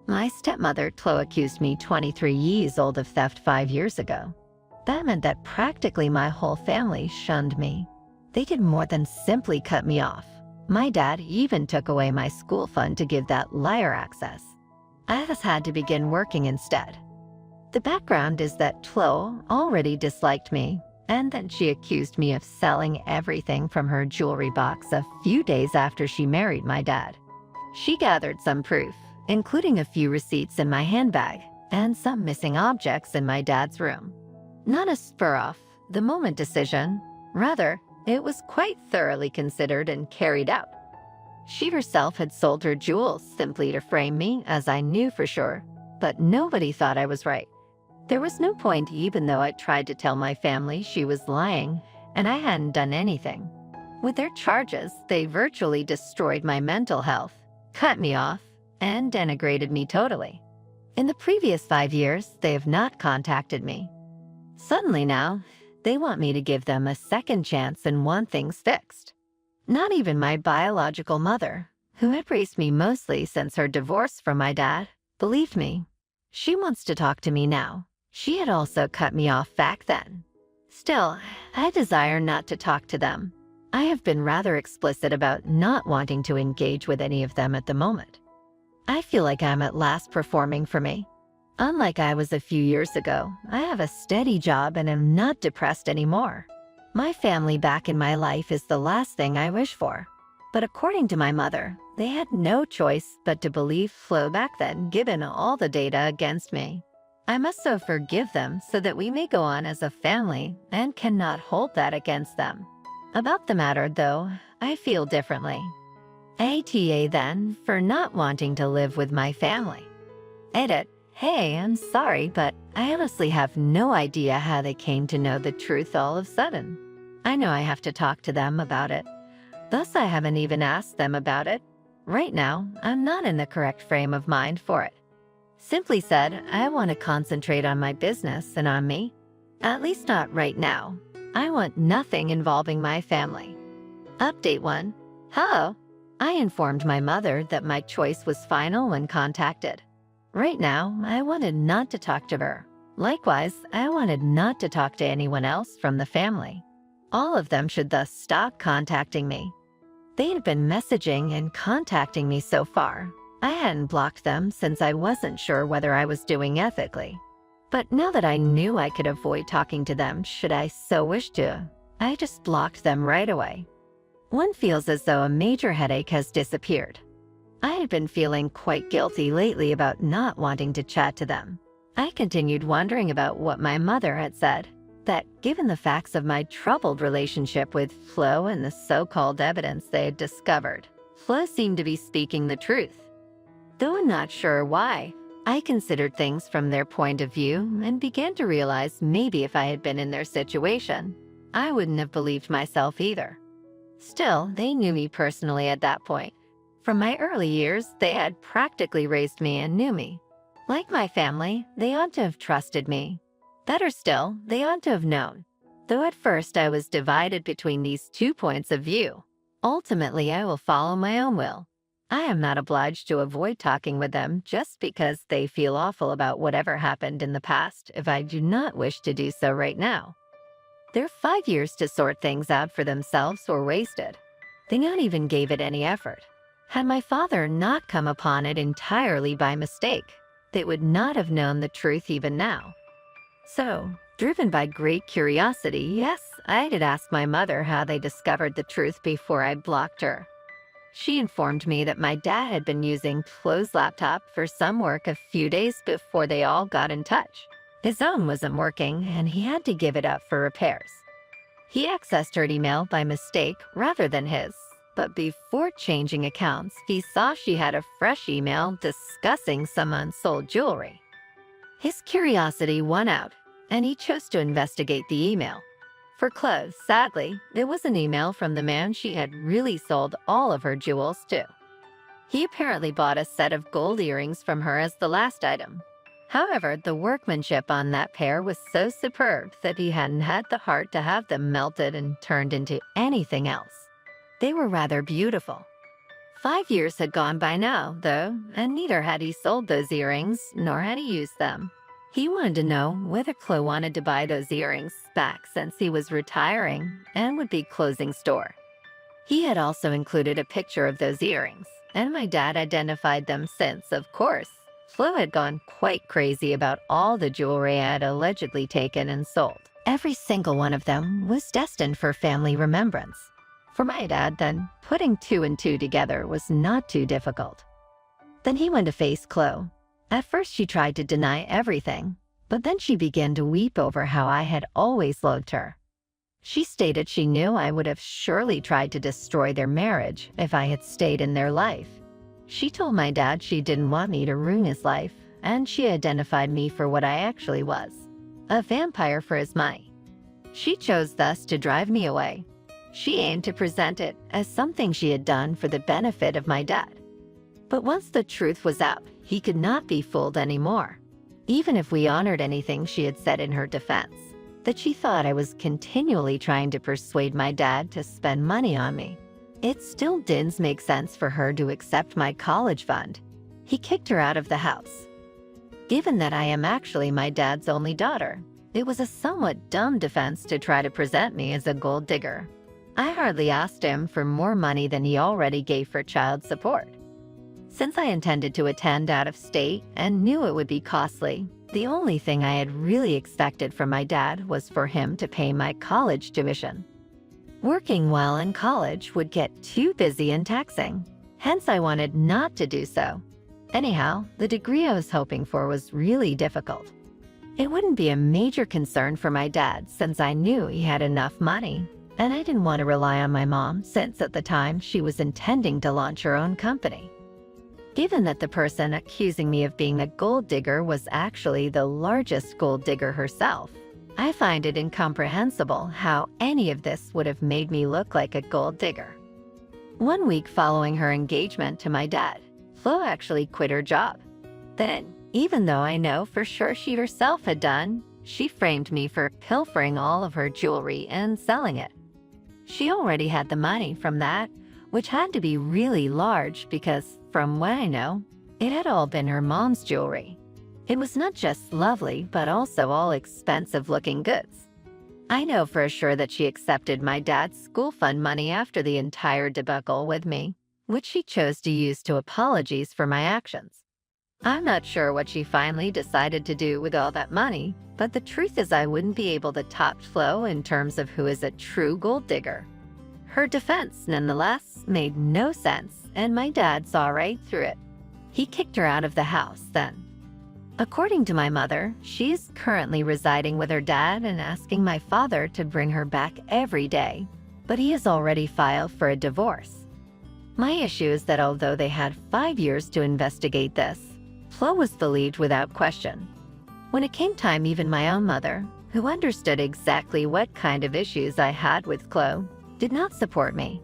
My stepmother, Chloe, accused me 23 years old of theft 5 years ago. That meant that practically my whole family shunned me. They did more than simply cut me off. My dad even took away my school fund to give that liar access. I just had to begin working instead. The background is that Chloe already disliked me, and then she accused me of selling everything from her jewelry box a few days after she married my dad. She gathered some proof, including a few receipts in my handbag and some missing objects in my dad's room. Not a spur-off, the moment decision. Rather, it was quite thoroughly considered and carried out. She herself had sold her jewels simply to frame me, as I knew for sure, but nobody thought I was right. There was no point, even though I tried to tell my family she was lying and I hadn't done anything. With their charges, they virtually destroyed my mental health, cut me off, and denigrated me totally. In the previous 5 years, they have not contacted me. Suddenly now, they want me to give them a second chance and want things fixed. Not even my biological mother, who had raised me mostly since her divorce from my dad, believed me. She wants to talk to me now. She had also cut me off back then. Still, I desire not to talk to them. I have been rather explicit about not wanting to engage with any of them at the moment. I feel like I'm at last performing for me. Unlike I was a few years ago, I have a steady job and am not depressed anymore. My family back in my life is the last thing I wish for. But according to my mother, they had no choice but to believe Flo back then, given all the data against me. I must so forgive them so that we may go on as a family and cannot hold that against them. About the matter, though, I feel differently. ATA then for not wanting to live with my family. Edit. Hey, I'm sorry, but I honestly have no idea how they came to know the truth all of a sudden. I know I have to talk to them about it. Thus, I haven't even asked them about it. Right now, I'm not in the correct frame of mind for it. Simply said, I want to concentrate on my business and on me. At least not right now. I want nothing involving my family. Update 1. Hello. I informed my mother that my choice was final when contacted. Right now, I wanted not to talk to her. Likewise, I wanted not to talk to anyone else from the family. All of them should thus stop contacting me. They had been messaging and contacting me so far. I hadn't blocked them since I wasn't sure whether I was doing ethically. But now that I knew I could avoid talking to them should I so wish to, I just blocked them right away. One feels as though a major headache has disappeared. I had been feeling quite guilty lately about not wanting to chat to them. I continued wondering about what my mother had said, that given the facts of my troubled relationship with Flo and the so-called evidence they had discovered, Flo seemed to be speaking the truth. Though I'm not sure why, I considered things from their point of view and began to realize maybe if I had been in their situation, I wouldn't have believed myself either. Still, they knew me personally at that point. From my early years, they had practically raised me and knew me. Like my family, they ought to have trusted me. Better still, they ought to have known. Though at first I was divided between these two points of view, ultimately I will follow my own will. I am not obliged to avoid talking with them just because they feel awful about whatever happened in the past if I do not wish to do so right now. Their 5 years to sort things out for themselves were wasted. They not even gave it any effort. Had my father not come upon it entirely by mistake, they would not have known the truth even now. So, driven by great curiosity, yes, I did ask my mother how they discovered the truth before I blocked her. She informed me that my dad had been using Flo's laptop for some work a few days before they all got in touch. His own wasn't working, and he had to give it up for repairs. He accessed her email by mistake rather than his, but before changing accounts, he saw she had a fresh email discussing some unsold jewelry. His curiosity won out, and he chose to investigate the email. For Chloe, sadly, it was an email from the man she had really sold all of her jewels to. He apparently bought a set of gold earrings from her as the last item. However, the workmanship on that pair was so superb that he hadn't had the heart to have them melted and turned into anything else. They were rather beautiful. 5 years had gone by now, though, and neither had he sold those earrings, nor had he used them. He wanted to know whether Chloe wanted to buy those earrings back since he was retiring and would be closing store. He had also included a picture of those earrings, and my dad identified them since, of course, Chloe had gone quite crazy about all the jewelry I had allegedly taken and sold. Every single one of them was destined for family remembrance. For my dad, then, putting 2 and 2 together was not too difficult. Then he went to face Chloe. At first she tried to deny everything, but then she began to weep over how I had always loathed her. She stated she knew I would have surely tried to destroy their marriage if I had stayed in their life. She told my dad she didn't want me to ruin his life, and she identified me for what I actually was, a vampire for his money. She chose thus to drive me away. She aimed to present it as something she had done for the benefit of my dad. But once the truth was out, he could not be fooled anymore, even if we honored anything she had said in her defense, that she thought I was continually trying to persuade my dad to spend money on me. It still didn't make sense for her to accept my college fund. He kicked her out of the house. Given that I am actually my dad's only daughter, it was a somewhat dumb defense to try to present me as a gold digger. I hardly asked him for more money than he already gave for child support. Since I intended to attend out of state and knew it would be costly, the only thing I had really expected from my dad was for him to pay my college tuition. Working while in college would get too busy and taxing, hence I wanted not to do so. Anyhow, the degree I was hoping for was really difficult. It wouldn't be a major concern for my dad since I knew he had enough money, and I didn't want to rely on my mom since at the time she was intending to launch her own company. Given that the person accusing me of being a gold digger was actually the largest gold digger herself, I find it incomprehensible how any of this would have made me look like a gold digger. 1 week following her engagement to my dad, Flo actually quit her job. Then, even though I know for sure she herself had done, she framed me for pilfering all of her jewelry and selling it. She already had the money from that, which had to be really large because, from what I know, it had all been her mom's jewelry. It was not just lovely, but also all expensive-looking goods. I know for sure that she accepted my dad's school fund money after the entire debacle with me, which she chose to use to apologize for my actions. I'm not sure what she finally decided to do with all that money, but the truth is I wouldn't be able to top Flo in terms of who is a true gold digger. Her defense, nonetheless, made no sense, and my dad saw right through it. He kicked her out of the house then. According to my mother, she is currently residing with her dad and asking my father to bring her back every day, but he has already filed for a divorce. My issue is that although they had 5 years to investigate this, Flo was believed without question. When it came time, even my own mother, who understood exactly what kind of issues I had with Chloe, did not support me.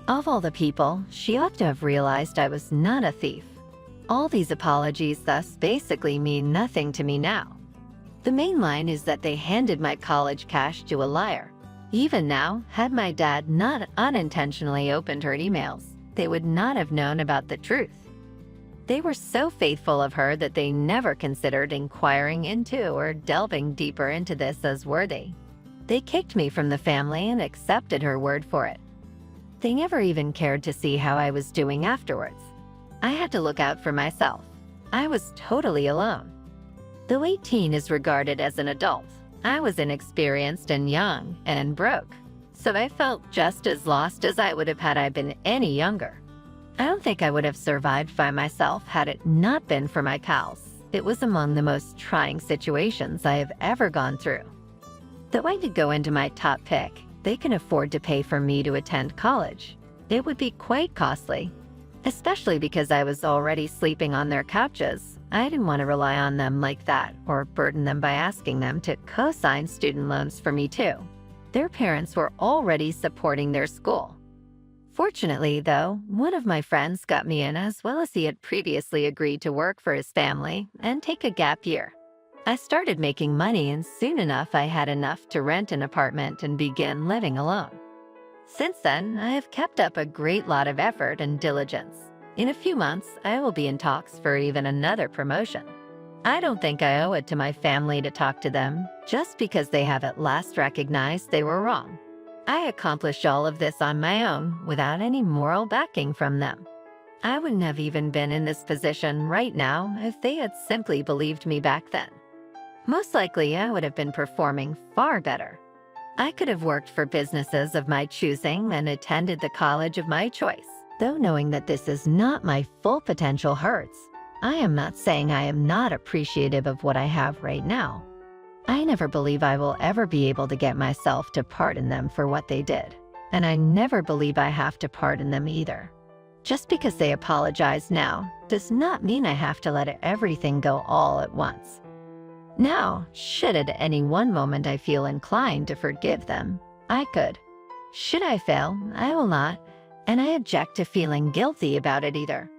Of all the people, she ought to have realized I was not a thief. All these apologies thus basically mean nothing to me now. The main line is that they handed my college cash to a liar. Even now, had my dad not unintentionally opened her emails, they would not have known about the truth. They were so faithful of her that they never considered inquiring into or delving deeper into this as worthy. They kicked me from the family and accepted her word for it. They never even cared to see how I was doing afterwards. I had to look out for myself. I was totally alone. Though 18 is regarded as an adult, I was inexperienced and young and broke, so I felt just as lost as I would have had I been any younger. I don't think I would have survived by myself had it not been for my pals. It was among the most trying situations I have ever gone through. Though I did go into my top pick, they can afford to pay for me to attend college. It would be quite costly, especially because I was already sleeping on their couches. I didn't want to rely on them like that or burden them by asking them to co-sign student loans for me too. Their parents were already supporting their school. Fortunately, though, one of my friends got me in as well as he had previously agreed to work for his family and take a gap year. I started making money and soon enough I had enough to rent an apartment and begin living alone. Since then, I have kept up a great lot of effort and diligence. In a few months, I will be in talks for even another promotion. I don't think I owe it to my family to talk to them, just because they have at last recognized they were wrong. I accomplished all of this on my own without any moral backing from them. I wouldn't have even been in this position right now if they had simply believed me back then. Most likely, I would have been performing far better. I could have worked for businesses of my choosing and attended the college of my choice. Though knowing that this is not my full potential hurts, I am not saying I am not appreciative of what I have right now. I never believe I will ever be able to get myself to pardon them for what they did, and I never believe I have to pardon them either. Just because they apologize now does not mean I have to let everything go all at once. Now, should at any one moment I feel inclined to forgive them, I could. Should I fail, I will not, and I object to feeling guilty about it either.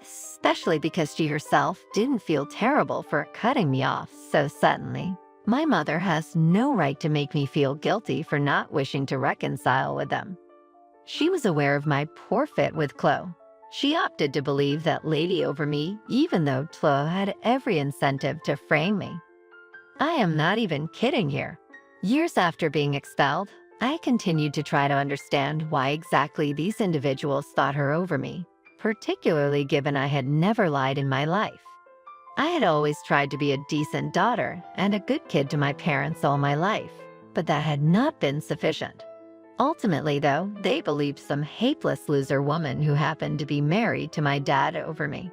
Especially because she herself didn't feel terrible for cutting me off so suddenly. My mother has no right to make me feel guilty for not wishing to reconcile with them. She was aware of my poor fit with Chloe. She opted to believe that lady over me, even though Chloe had every incentive to frame me. I am not even kidding here. Years after being expelled, I continued to try to understand why exactly these individuals thought her over me, particularly given I had never lied in my life. I had always tried to be a decent daughter and a good kid to my parents all my life, but that had not been sufficient. Ultimately, though, they believed some hopeless loser woman who happened to be married to my dad over me.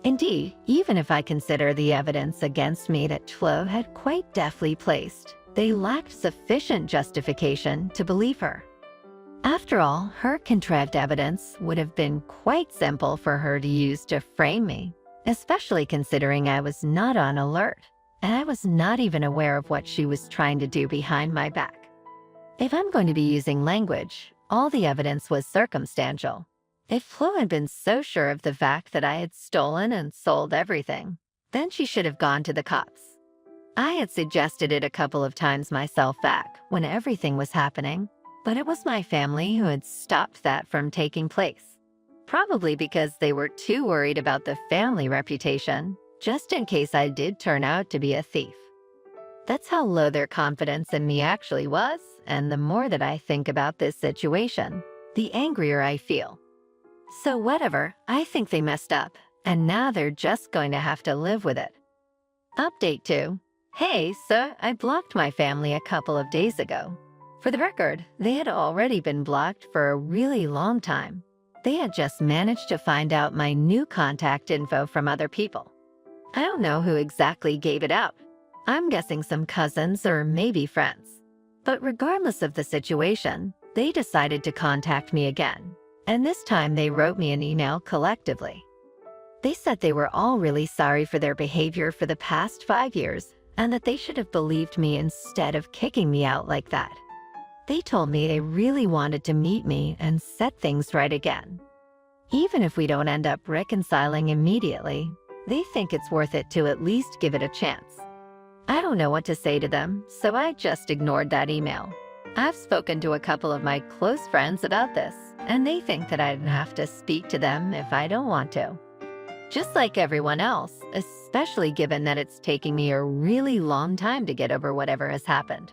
Indeed, even if I consider the evidence against me that Chloe had quite deftly placed, they lacked sufficient justification to believe her. After all, her contrived evidence would have been quite simple for her to use to frame me, especially considering I was not on alert, and I was not even aware of what she was trying to do behind my back. If I'm going to be using language, all the evidence was circumstantial. If Chloe had been so sure of the fact that I had stolen and sold everything, then she should have gone to the cops. I had suggested it a couple of times myself back when everything was happening, but it was my family who had stopped that from taking place. Probably because they were too worried about the family reputation, just in case I did turn out to be a thief. That's how low their confidence in me actually was, and the more that I think about this situation, the angrier I feel. So whatever, I think they messed up, and now they're just going to have to live with it. Update 2. Hey, so I blocked my family a couple of days ago. For the record, they had already been blocked for a really long time. They had just managed to find out my new contact info from other people. I don't know who exactly gave it out. I'm guessing some cousins or maybe friends. But regardless of the situation, they decided to contact me again. And this time they wrote me an email collectively. They said they were all really sorry for their behavior for the past 5 years and that they should have believed me instead of kicking me out like that. They told me they really wanted to meet me and set things right again. Even if we don't end up reconciling immediately, they think it's worth it to at least give it a chance. I don't know what to say to them, so I just ignored that email. I've spoken to a couple of my close friends about this, and they think that I'd have to speak to them if I don't want to. Just like everyone else, especially given that it's taking me a really long time to get over whatever has happened.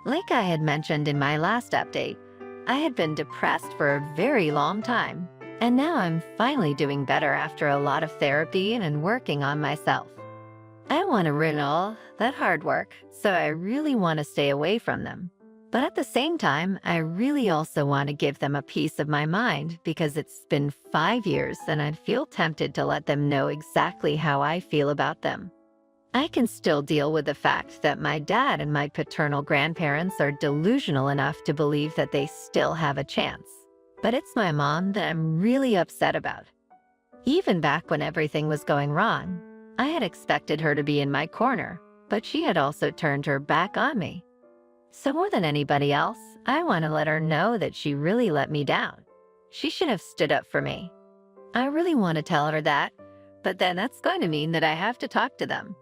Like I had mentioned in my last update, I had been depressed for a very long time, and now I'm finally doing better after a lot of therapy and working on myself. I want to ruin all that hard work, so I really want to stay away from them. But at the same time, I really also want to give them a piece of my mind because it's been 5 years and I feel tempted to let them know exactly how I feel about them. I can still deal with the fact that my dad and my paternal grandparents are delusional enough to believe that they still have a chance. But it's my mom that I'm really upset about. Even back when everything was going wrong, I had expected her to be in my corner, but she had also turned her back on me. So more than anybody else, I want to let her know that she really let me down. She should have stood up for me. I really want to tell her that, but then that's going to mean that I have to talk to them.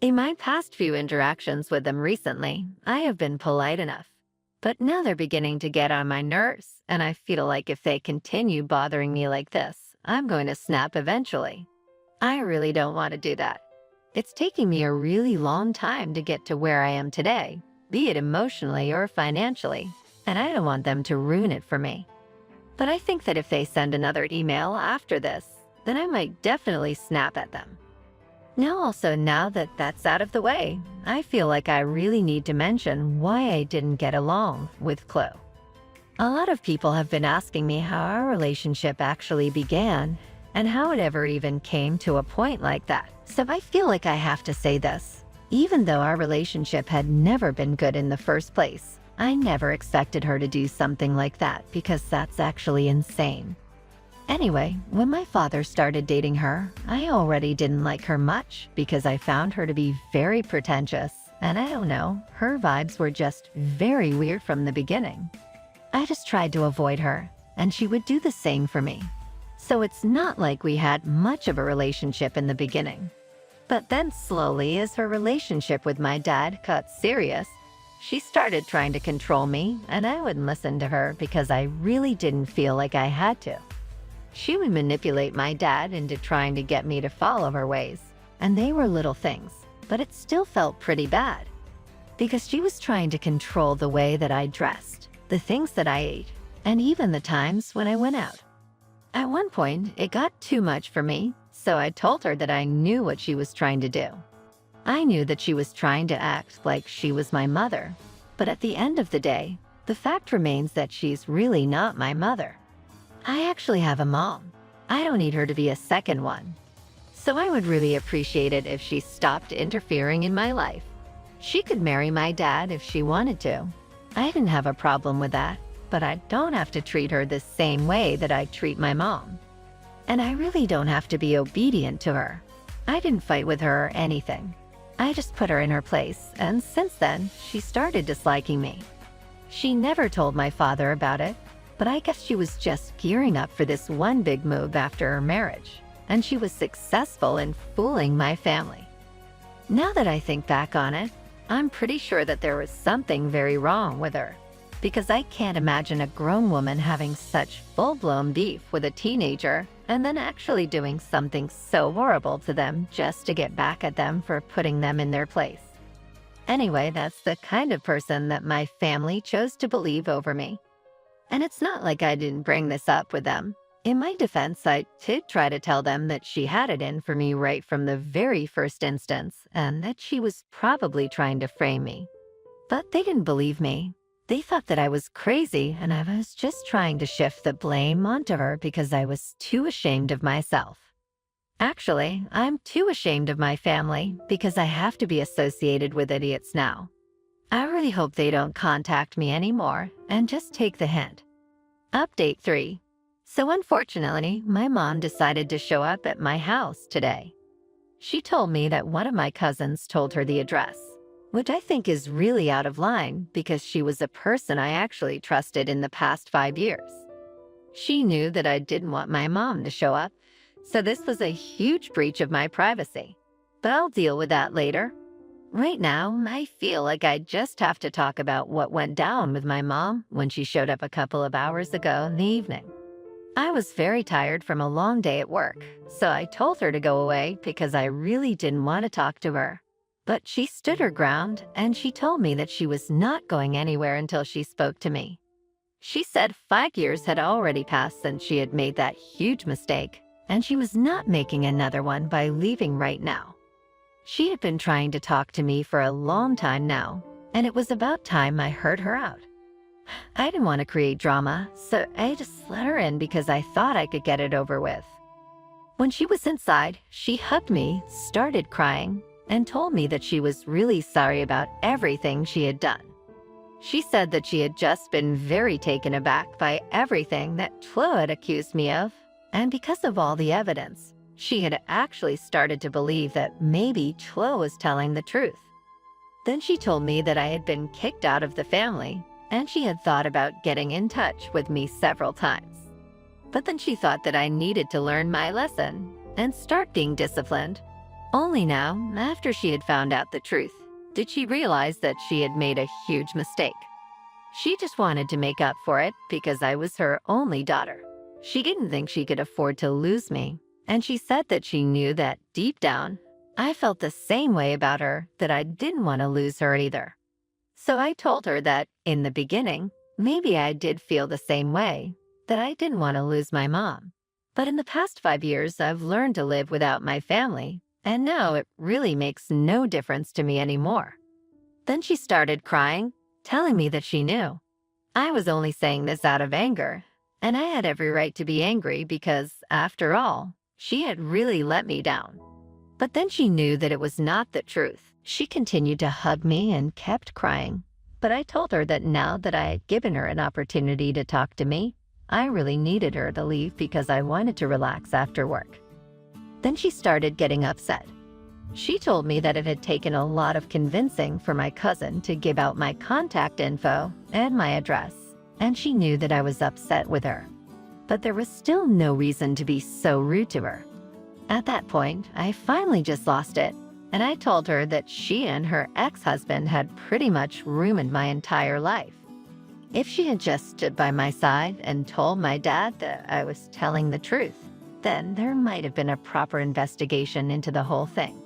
In my past few interactions with them recently, I have been polite enough. But now they're beginning to get on my nerves, and I feel like if they continue bothering me like this, I'm going to snap eventually. I really don't want to do that. It's taking me a really long time to get to where I am today, be it emotionally or financially, and I don't want them to ruin it for me. But I think that if they send another email after this, then I might definitely snap at them. Now that that's out of the way, I feel like I really need to mention why I didn't get along with Chloe. A lot of people have been asking me how our relationship actually began and how it ever even came to a point like that. So I feel like I have to say this. Even though our relationship had never been good in the first place, I never expected her to do something like that because that's actually insane. Anyway, when my father started dating her, I already didn't like her much because I found her to be very pretentious, and I don't know, her vibes were just very weird from the beginning. I just tried to avoid her, and she would do the same for me. So it's not like we had much of a relationship in the beginning. But then slowly, as her relationship with my dad got serious, she started trying to control me, and I wouldn't listen to her because I really didn't feel like I had to. She would manipulate my dad into trying to get me to follow her ways, and they were little things, but it still felt pretty bad. Because she was trying to control the way that I dressed, the things that I ate, and even the times when I went out. At one point, it got too much for me, so I told her that I knew what she was trying to do. I knew that she was trying to act like she was my mother, but at the end of the day, the fact remains that she's really not my mother. I actually have a mom. I don't need her to be a second one. So I would really appreciate it if she stopped interfering in my life. She could marry my dad if she wanted to. I didn't have a problem with that, but I don't have to treat her the same way that I treat my mom. And I really don't have to be obedient to her. I didn't fight with her or anything. I just put her in her place, and since then, she started disliking me. She never told my father about it, but I guess she was just gearing up for this one big move after her marriage, and she was successful in fooling my family. Now that I think back on it, I'm pretty sure that there was something very wrong with her, because I can't imagine a grown woman having such full-blown beef with a teenager and then actually doing something so horrible to them just to get back at them for putting them in their place. Anyway, that's the kind of person that my family chose to believe over me. And it's not like I didn't bring this up with them. In my defense, I did try to tell them that she had it in for me right from the very first instance, and that she was probably trying to frame me. But they didn't believe me. They thought that I was crazy, and I was just trying to shift the blame onto her because I was too ashamed of myself. Actually, I'm too ashamed of my family because I have to be associated with idiots now. I really hope they don't contact me anymore and just take the hint. Update 3. So unfortunately, my mom decided to show up at my house today. She told me that one of my cousins told her the address, which I think is really out of line because she was a person I actually trusted in the past 5 years. She knew that I didn't want my mom to show up, so this was a huge breach of my privacy. But I'll deal with that later. Right now, I feel like I just have to talk about what went down with my mom when she showed up a couple of hours ago in the evening. I was very tired from a long day at work, so I told her to go away because I really didn't want to talk to her. But she stood her ground, and she told me that she was not going anywhere until she spoke to me. She said 5 years had already passed since she had made that huge mistake, and she was not making another one by leaving right now. She had been trying to talk to me for a long time now, and it was about time I heard her out. I didn't want to create drama, so I just let her in because I thought I could get it over with. When she was inside, she hugged me, started crying, and told me that she was really sorry about everything she had done. She said that she had just been very taken aback by everything that Chloe had accused me of, and because of all the evidence, she had actually started to believe that maybe Chloe was telling the truth. Then she told me that I had been kicked out of the family, and she had thought about getting in touch with me several times. But then she thought that I needed to learn my lesson and start being disciplined. Only now, after she had found out the truth, did she realize that she had made a huge mistake. She just wanted to make up for it because I was her only daughter. She didn't think she could afford to lose me, and she said that she knew that deep down, I felt the same way about her, that I didn't want to lose her either. So I told her that, in the beginning, maybe I did feel the same way, that I didn't want to lose my mom. But in the past 5 years, I've learned to live without my family, and now it really makes no difference to me anymore. Then she started crying, telling me that she knew. I was only saying this out of anger, and I had every right to be angry because, after all, she had really let me down. But then she knew that it was not the truth. She continued to hug me and kept crying. But I told her that now that I had given her an opportunity to talk to me, I really needed her to leave because I wanted to relax after work. Then she started getting upset. She told me that it had taken a lot of convincing for my cousin to give out my contact info and my address, and she knew that I was upset with her. But there was still no reason to be so rude to her. At that point, I finally just lost it, and I told her that she and her ex-husband had pretty much ruined my entire life. If she had just stood by my side and told my dad that I was telling the truth, then there might have been a proper investigation into the whole thing.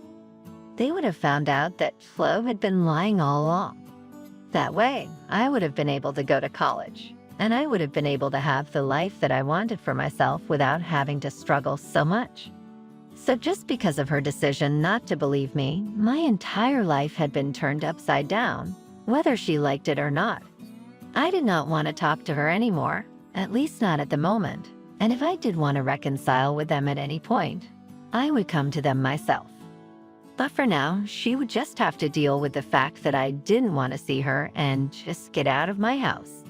They would have found out that Flo had been lying all along. That way, I would have been able to go to college, and I would have been able to have the life that I wanted for myself without having to struggle so much. So just because of her decision not to believe me, my entire life had been turned upside down, whether she liked it or not. I did not want to talk to her anymore, at least not at the moment, and if I did want to reconcile with them at any point, I would come to them myself. But for now, she would just have to deal with the fact that I didn't want to see her and just get out of my house.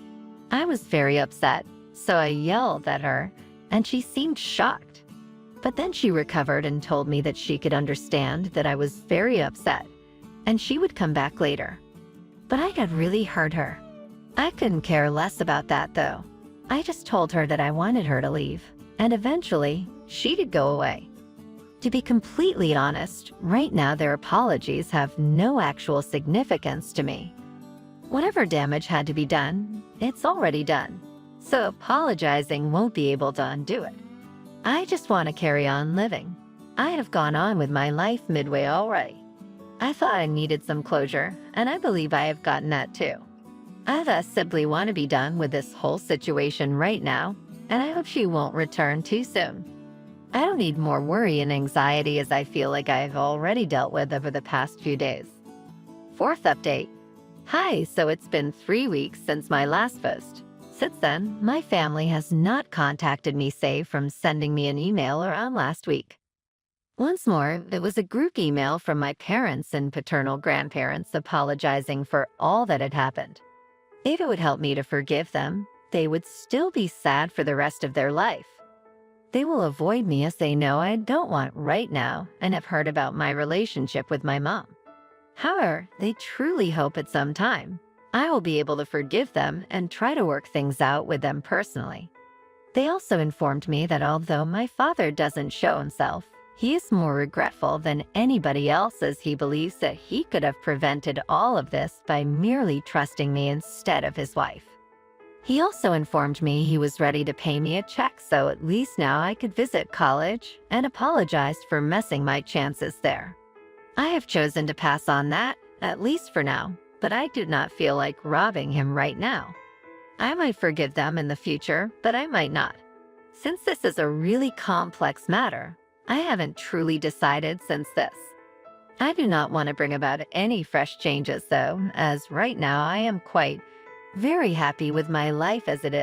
I was very upset, so I yelled at her, and she seemed shocked. But then she recovered and told me that she could understand that I was very upset, and she would come back later. But I had really hurt her. I couldn't care less about that, though. I just told her that I wanted her to leave, and eventually, she'd go away. To be completely honest, right now their apologies have no actual significance to me. Whatever damage had to be done, it's already done, so apologizing won't be able to undo it. I just want to carry on living. I have gone on with my life midway already. I thought I needed some closure, and I believe I have gotten that too. I thus simply want to be done with this whole situation right now, and I hope she won't return too soon. I don't need more worry and anxiety as I feel like I've already dealt with over the past few days. Fourth update. Hi, so it's been 3 weeks since my last post. Since then, my family has not contacted me save from sending me an email around last week. Once more, it was a group email from my parents and paternal grandparents apologizing for all that had happened. If it would help me to forgive them, they would still be sad for the rest of their life. They will avoid me as they know I don't want right now and have heard about my relationship with my mom. However, they truly hope at some time I will be able to forgive them and try to work things out with them personally. They also informed me that although my father doesn't show himself, he is more regretful than anybody else as he believes that he could have prevented all of this by merely trusting me instead of his wife. He also informed me he was ready to pay me a check so at least now I could visit college and apologized for messing my chances there. I have chosen to pass on that, at least for now, but I do not feel like robbing him right now. I might forgive them in the future, but I might not. Since this is a really complex matter, I haven't truly decided since this. I do not want to bring about any fresh changes though, as right now I am very happy with my life as it is.